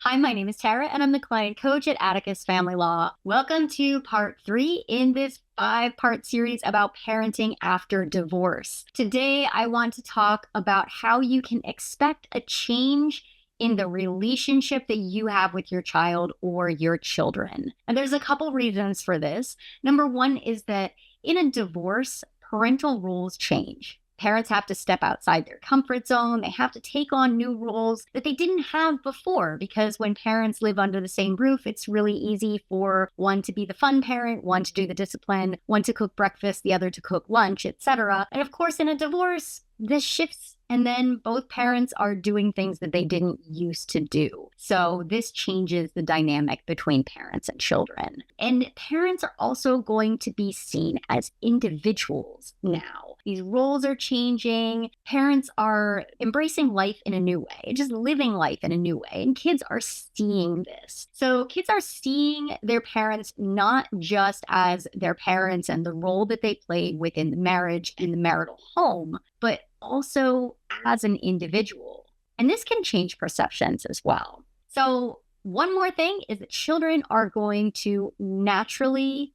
Hi, my name is Tara, and I'm the client coach at Atticus Family Law. Welcome to part 3 in this 5-part series about parenting after divorce. Today, I want to talk about how you can expect a change in the relationship that you have with your child or your children. And there's a couple reasons for this. Number one is that in a divorce, parental roles change. Parents have to step outside their comfort zone. They have to take on new roles that they didn't have before, because when parents live under the same roof, it's really easy for one to be the fun parent, one to do the discipline, one to cook breakfast, the other to cook lunch, etc. And of course, in a divorce, this shifts, and then both parents are doing things that they didn't used to do. So this changes the dynamic between parents and children. And parents are also going to be seen as individuals now. These roles are changing. Parents are embracing life in a new way, just living life in a new way. And kids are seeing this. So kids are seeing their parents not just as their parents and the role that they play within the marriage and the marital home, but also as an individual. And this can change perceptions as well. So one more thing is that children are going to naturally,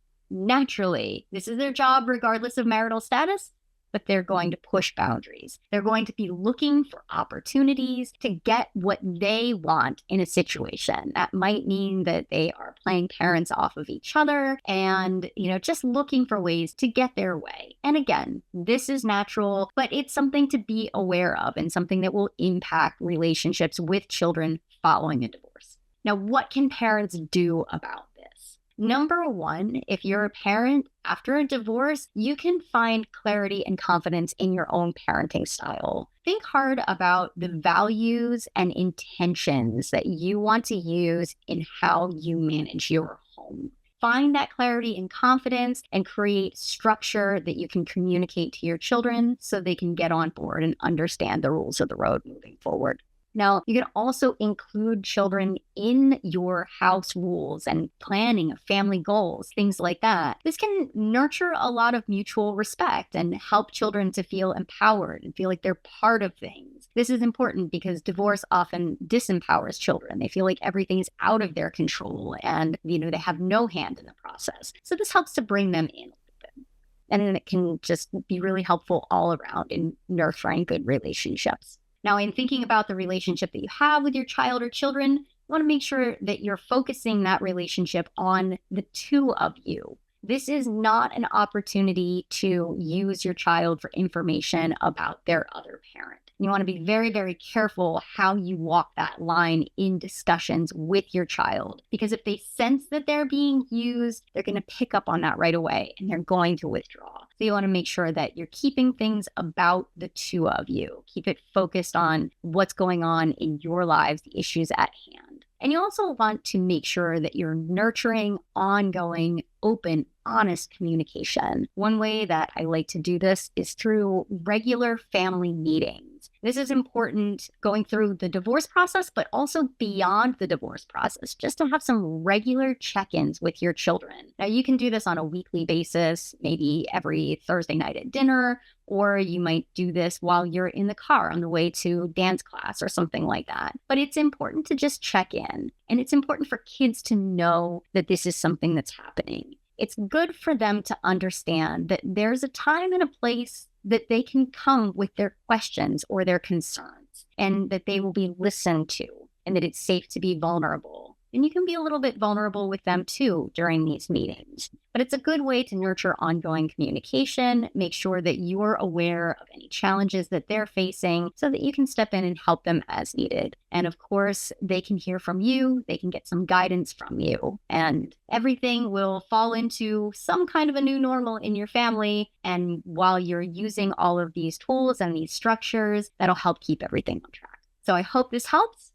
this is their job regardless of marital status, but they're going to push boundaries. They're going to be looking for opportunities to get what they want in a situation. That might mean that they are playing parents off of each other and, just looking for ways to get their way. And again, this is natural, but it's something to be aware of and something that will impact relationships with children following a divorce. Now, what can parents do about this? Number one, if you're a parent after a divorce, you can find clarity and confidence in your own parenting style. Think hard about the values and intentions that you want to use in how you manage your home. Find that clarity and confidence and create structure that you can communicate to your children so they can get on board and understand the rules of the road moving forward. Now, you can also include children in your house rules and planning of family goals, things like that. This can nurture a lot of mutual respect and help children to feel empowered and feel like they're part of things. This is important because divorce often disempowers children. They feel like everything's out of their control and, they have no hand in the process. So this helps to bring them in a little bit. And then it can just be really helpful all around in nurturing good relationships. Now, in thinking about the relationship that you have with your child or children, you want to make sure that you're focusing that relationship on the two of you. This is not an opportunity to use your child for information about their other parent. You want to be very, very careful how you walk that line in discussions with your child, because if they sense that they're being used, they're going to pick up on that right away and they're going to withdraw. So you want to make sure that you're keeping things about the two of you. Keep it focused on what's going on in your lives, the issues at hand. And you also want to make sure that you're nurturing ongoing, open, honest communication. One way that I like to do this is through regular family meetings. This is important going through the divorce process, but also beyond the divorce process, just to have some regular check-ins with your children. Now, you can do this on a weekly basis, maybe every Thursday night at dinner, or you might do this while you're in the car on the way to dance class or something like that. But it's important to just check in. And it's important for kids to know that this is something that's happening. It's good for them to understand that there's a time and a place that they can come with their questions or their concerns, and that they will be listened to, and that it's safe to be vulnerable. And you can be a little bit vulnerable with them too during these meetings. But it's a good way to nurture ongoing communication, make sure that you're aware of any challenges that they're facing so that you can step in and help them as needed. And of course, they can hear from you, they can get some guidance from you, and everything will fall into some kind of a new normal in your family. And while you're using all of these tools and these structures, that'll help keep everything on track. So I hope this helps.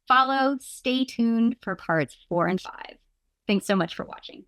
Follow, stay tuned for parts 4 and 5. Thanks so much for watching.